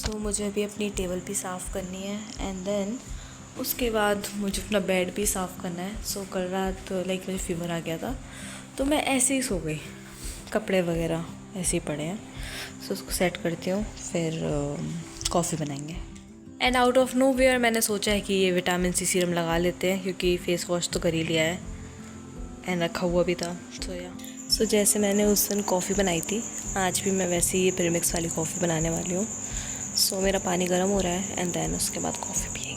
सो मुझे अभी अपनी टेबल भी साफ़ करनी है एंड देन उसके बाद मुझे अपना बेड भी साफ़ करना है। सो कल रात लाइक मुझे फीवर आ गया था तो मैं ऐसे ही सो गई, कपड़े वगैरह ऐसे ही पड़े हैं। सो उसको सेट करती हूँ, फिर कॉफ़ी बनाएंगे। And out of nowhere मैंने सोचा है कि ये विटामिन सी सीरम लगा लेते हैं क्योंकि फ़ेस वॉश तो कर ही लिया है एंड रखा हुआ भी था। सो जैसे मैंने उस दिन कॉफ़ी बनाई थी, आज भी मैं वैसे ही ये प्रीमिक्स वाली कॉफ़ी बनाने वाली हूँ। सो मेरा पानी गर्म हो रहा है एंड देन उसके बाद कॉफ़ी पिएंगे।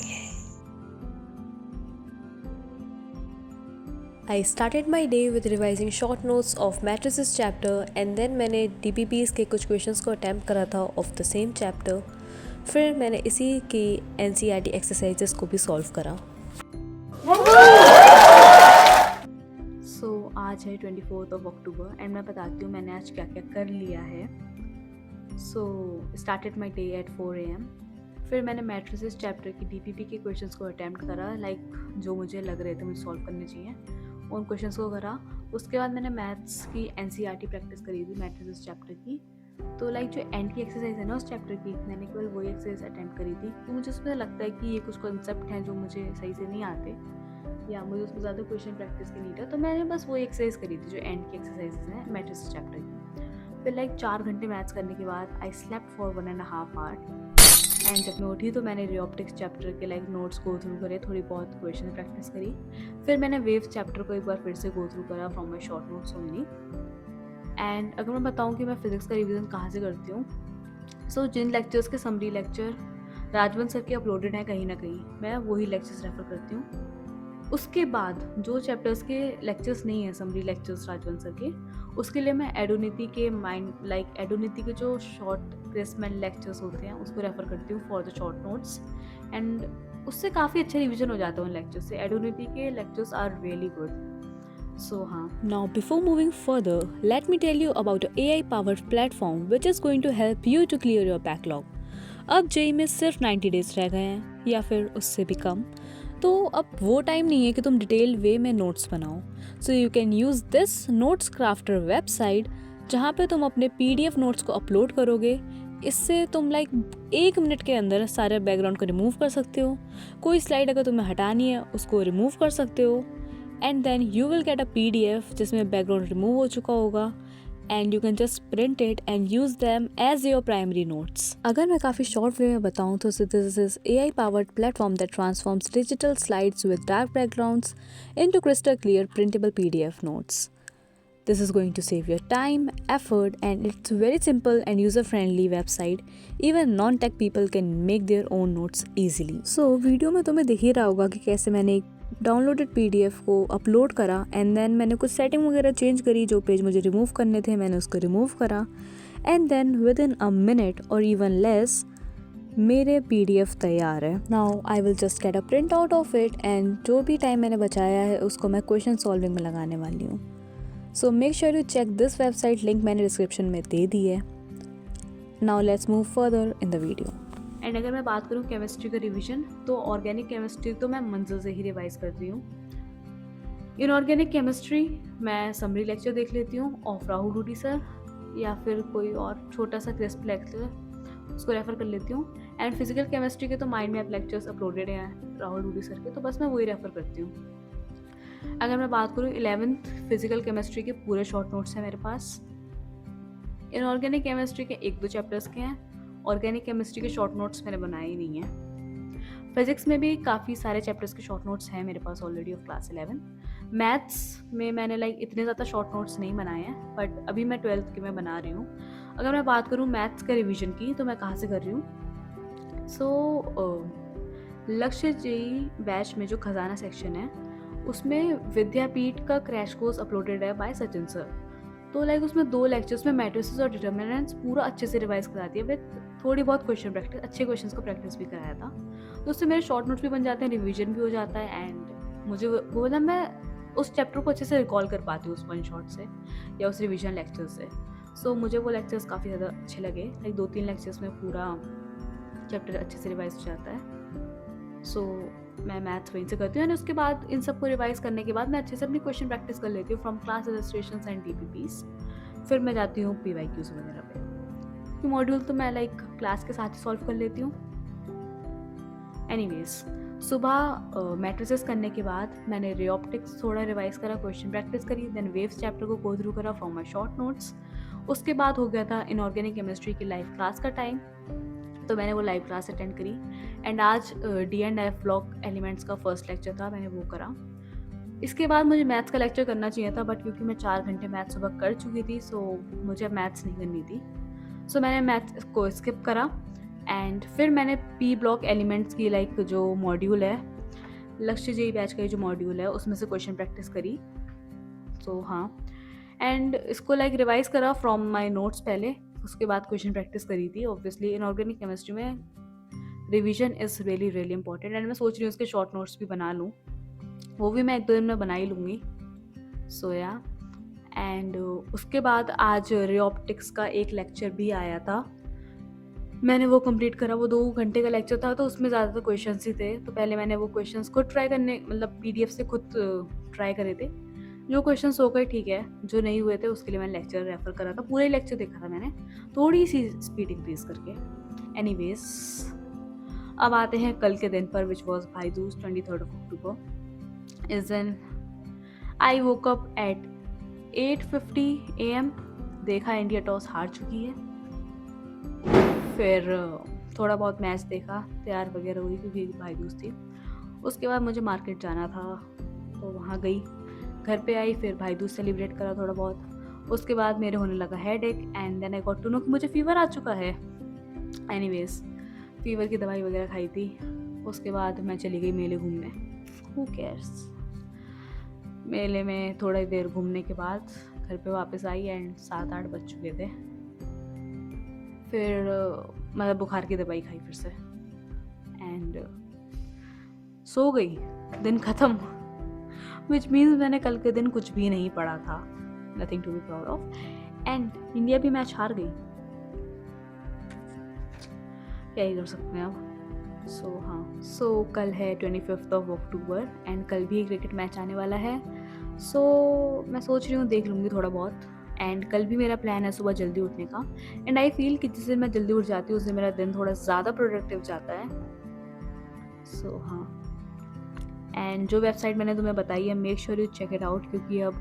I started my day with revising short notes of matrices chapter and then मैंने DPPs के कुछ questions को attempt करा था of the same chapter। फिर मैंने इसी की NCERT exercises को भी solve करा। आज है 24 अक्टूबर एंड मैं बताती हूँ मैंने आज क्या क्या कर लिया है। Started my day at 4 AM। फिर मैंने मैट्रिसेस चैप्टर की DPP के क्वेश्चंस को अटैम्प्ट करा, लाइक जो मुझे लग रहे थे मुझे सॉल्व करने चाहिए उन क्वेश्चंस को करा। उसके बाद मैंने मैथ्स की NCERT प्रैक्टिस करी थी मैट्रिसेस चैप्टर की। तो लाइक जो एंड की एक्सरसाइज है ना उस चैप्टर की, मैंने केवल वही एक्सरसाइज अटैम्प्ट करी थी। तो मुझे उसमें लगता है कि ये कुछ कॉन्सेप्ट हैं जो मुझे सही से नहीं आते या मुझे उसमें ज़्यादा क्वेश्चन प्रैक्टिस की नीड है, तो मैंने बस वही एक्सरसाइज करी थी जो एंड की एक्सरसाइजेज हैं मैट्रिसेस चैप्टर की। फिर लाइक 4 घंटे मैथ्स करने के बाद I slept for 1.5 our and जब मैं उठी तो मैंने रियोप्टिक्स चैप्टर के लाइक नोट्स गो थ्रू करे, थोड़ी बहुत क्वेश्चन प्रैक्टिस करी। फिर मैंने वेव चैप्टर को एक बार फिर से गो थ्रू करा from my short notes only. And अगर मैं बताऊँ कि मैं फिजिक्स का रिविज़न कहाँ से करती हूँ, सो जिन लेक्चर्स के समरी लेक्चर राजवंत सर के अपलोडेड हैं कहीं ना कहीं, मैं वही लेक्चर्स रेफर करती हूँ। उसके बाद जो चैप्टर्स के लेक्चर्स नहीं हैं समरी लेक्चर्स राजवंत सर के, उसके लिए मैं एडोनिटी के एडोनिटी के जो शॉर्ट क्रिस्पमैन लेक्चर्स होते हैं उसको रेफर करती हूँ for the short notes and उससे काफ़ी अच्छा रिवीजन हो जाता है उन लेक्चर्स से। एडोनिटी के lectures are really good. Now before moving further, let me tell you about an AI powered platform which is going to help you to clear your backlog. अब जेई में सिर्फ 90 डेज रह गए हैं या फिर उससे भी कम, तो अब वो टाइम नहीं है कि तुम डिटेल वे में नोट्स बनाओ। सो you can use this notes crafter website जहाँ पे तुम अपने PDF नोट्स को अपलोड करोगे। इससे तुम लाइक 1 मिनट के अंदर सारे बैकग्राउंड को रिमूव कर सकते हो। कोई स्लाइड अगर तुम्हें हटानी है उसको रिमूव कर सकते हो and then you will get a PDF जिसमें बैकग्राउंड रिमूव हो चुका होगा and you can just print it and use them as your primary notes. अगर मैं काफ़ी शॉर्ट वे में बताऊँ तो this is AI powered platform that transforms digital slides with dark backgrounds into crystal clear printable PDF notes. This is going to save your time, effort, and it's very simple and user-friendly website. Even non-tech people can make their own notes easily. So video में तुम्हें दिख ही रहा होगा कि कैसे मैंने एक downloaded PDF को अपलोड करा एंड देन मैंने कुछ सेटिंग वगैरह चेंज करी, जो पेज मुझे रिमूव करने थे मैंने उसको रिमूव करा and then within a minute और इवन लेस मेरे PDF तैयार है। Now I will just get a print out of it and जो भी टाइम मैंने बचाया है उसको मैं क्वेश्चन सॉल्विंग में लगाने वाली हूँ। So make sure you check this website, link मैंने डिस्क्रिप्शन में दे दी है। Now let's move further in the video. And अगर मैं बात करूँ केमिस्ट्री का रिवीजन, तो ऑर्गेनिक केमिस्ट्री तो मैं मंजिल से ही रिवाइज करती हूँ। इनऑर्गेनिक केमिस्ट्री मैं समरी लेक्चर देख लेती हूँ ऑफ राहुल डूडी सर या फिर कोई और छोटा सा क्रिस्प लेक्चर उसको रेफर कर लेती हूँ। एंड फिजिकल केमिस्ट्री के तो माइंड मैप लेक्चर्स अपलोडेड हैं राहुल डूडी सर के, तो बस मैं वही रेफर करती हूँ। अगर मैं बात करूँ 11th फिजिकल केमिस्ट्री के पूरे शॉर्ट नोट्स हैं मेरे पास। इनऑर्गेनिक केमिस्ट्री के 1-2 चैप्टर्स के हैं, ऑर्गेनिक केमिस्ट्री के शॉर्ट नोट्स मैंने बनाए ही नहीं हैं। फिजिक्स में भी काफ़ी सारे चैप्टर्स के शॉर्ट नोट्स हैं मेरे पास ऑलरेडी ऑफ क्लास 11। मैथ्स में मैंने लाइक इतने ज़्यादा शॉर्ट नोट्स नहीं बनाए हैं, बट अभी मैं 12th के में बना रही हूँ। अगर मैं बात करूँ मैथ्स का रिविजन की, तो मैं कहाँ से कर रही हूँ, लक्ष्य जेई बैच में जो खजाना सेक्शन है उसमें विद्यापीठ का क्रैश कोर्स अपलोडेड है बाय सचिन सर। तो लाइक उसमें 2 लेक्चर्स में मैट्रिसेस और डिटर्मिनेंट्स पूरा अच्छे से रिवाइज कराती है विद थोड़ी बहुत क्वेश्चन प्रैक्टिस, अच्छे क्वेश्चंस को प्रैक्टिस भी कराया था। तो उससे मेरे शॉर्ट नोट्स भी बन जाते हैं, रिवीजन भी हो जाता है एंड मुझे वो ना मैं उस चैप्टर को अच्छे से रिकॉल कर पाती हूँ उस वन शॉट से या उस रिवीजन लेक्चर से। सो मुझे वो लेक्चर्स काफ़ी ज़्यादा अच्छे लगे, लाइक 2-3 लेक्चर्स में पूरा चैप्टर अच्छे से रिवाइज हो जाता है। मैं मैथ्स वहीं से करती हूँ एंड उसके बाद इन सबको रिवाइज करने के बाद मैं अच्छे से अपनी क्वेश्चन प्रैक्टिस कर लेती हूँ from class illustrations and DPPs। फिर मैं जाती हूँ PYQs वगैरह पे। कि मॉड्यूल तो मैं लाइक क्लास के साथ ही सॉल्व कर लेती हूँ। एनीवेज, सुबह मैट्रिसेस करने के बाद मैंने रे ऑप्टिक्स थोड़ा रिवाइज करा, क्वेश्चन प्रैक्टिस करी, देन वेव्स चैप्टर को गो थ्रू करा फ्रॉम माई शॉर्ट नोट्स। उसके बाद हो गया था इनऑर्गेनिक केमिस्ट्री की लाइव क्लास का टाइम, तो मैंने वो लाइव क्लास अटेंड करी। एंड आज D&F ब्लॉक एलिमेंट्स का फर्स्ट लेक्चर था, मैंने वो करा। इसके बाद मुझे मैथ्स का लेक्चर करना चाहिए था, बट क्योंकि मैं 4 घंटे मैथ्स सुबह कर चुकी थी, सो मुझे अब मैथ्स नहीं करनी थी, सो मैंने मैथ्स को स्किप करा। एंड फिर मैंने पी ब्लॉक एलिमेंट्स की लाइक जो मॉड्यूल है, लक्ष्य जेई बैच का जो मॉड्यूल है, उसमें से क्वेश्चन प्रैक्टिस करी। सो हाँ, एंड इसको लाइक रिवाइज करा फ्रॉम माई नोट्स पहले, उसके बाद क्वेश्चन प्रैक्टिस करी थी। ऑब्वियसली इनऑर्गेनिक केमिस्ट्री में revision is really important, and मैं सोच रही हूँ उसके शॉर्ट नोट्स भी बना लूँ, वो भी मैं 1-2 दिन में बना ही लूँगी। सो या, एंड उसके बाद आज रे ऑप्टिक्स का एक लेक्चर भी आया था, मैंने वो कंप्लीट करा। वो 2 घंटे का लेक्चर था, तो उसमें ज़्यादातर क्वेश्चंस ही थे, तो पहले मैंने वो क्वेश्चंस खुद ट्राई करने, मतलब PDF से खुद ट्राई करे थे। जो क्वेश्चंस हो गए ठीक है, जो नहीं हुए थे उसके लिए मैंने लेक्चर रेफर करा था, पूरा ही लेक्चर देखा था मैंने, थोड़ी सी स्पीड इंक्रीज करके। एनीवेज, अब आते हैं कल के दिन पर, विच वॉज भाई दूज 23 अक्टूबर। इस दिन आई वोक अप एट 8:50 AM, देखा इंडिया टॉस हार चुकी है। फिर थोड़ा बहुत मैच देखा, तैयार वगैरह हुई क्योंकि भाई दूज थी। उसके बाद मुझे मार्केट जाना था, तो वहाँ गई, घर पे आई, फिर भाई दूज सेलिब्रेट करा थोड़ा बहुत। उसके बाद मेरे होने लगा headache, and then I got to know कि मुझे फीवर आ चुका है। एनीवेज, फीवर की दवाई वगैरह खाई थी। उसके बाद मैं चली गई मेले घूमने, हू केयर्स। मेले में थोड़ी देर घूमने के बाद घर पे वापस आई, एंड 7-8 बज चुके थे। फिर मतलब बुखार की दवाई खाई फिर से, एंड सो गई, दिन ख़त्म। विच मीन्स मैंने कल के दिन कुछ भी नहीं पढ़ा था, nothing to be proud of, and India भी मैच हार गई, क्या ही कर सकते हैं अब। सो कल है 25 अक्टूबर, एंड कल भी क्रिकेट मैच आने वाला है। सो मैं सोच रही हूँ देख लूँगी थोड़ा बहुत, एंड कल भी मेरा प्लान है सुबह जल्दी उठने का, एंड आई फील कि जिस दिन मैं जल्दी उठ जाती हूँ उस दिन मेरा दिन थोड़ा ज़्यादा प्रोडक्टिव जाता है। सो हाँ, एंड जो वेबसाइट मैंने तुम्हें बताई है, make sure you check it out, क्योंकि अब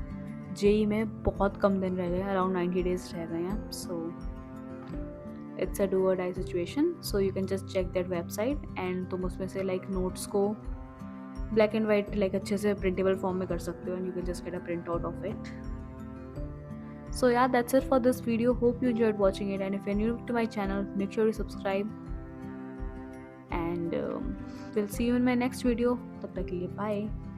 जेई में बहुत कम दिन रह गए, अराउंड 90 days रह गए हैं। So it's a do or die situation, so you can just check that website, and तुम उसमें से लाइक नोट्स को ब्लैक एंड वाइट लाइक अच्छे से प्रिंटेबल फॉर्म में कर सकते हो, and you can just get a print out of it. So yeah, that's it for this video. Hope you enjoyed watching it, and if you're new to my channel, make sure you subscribe, and we'll see you in my next video. तब तक के लिए bye.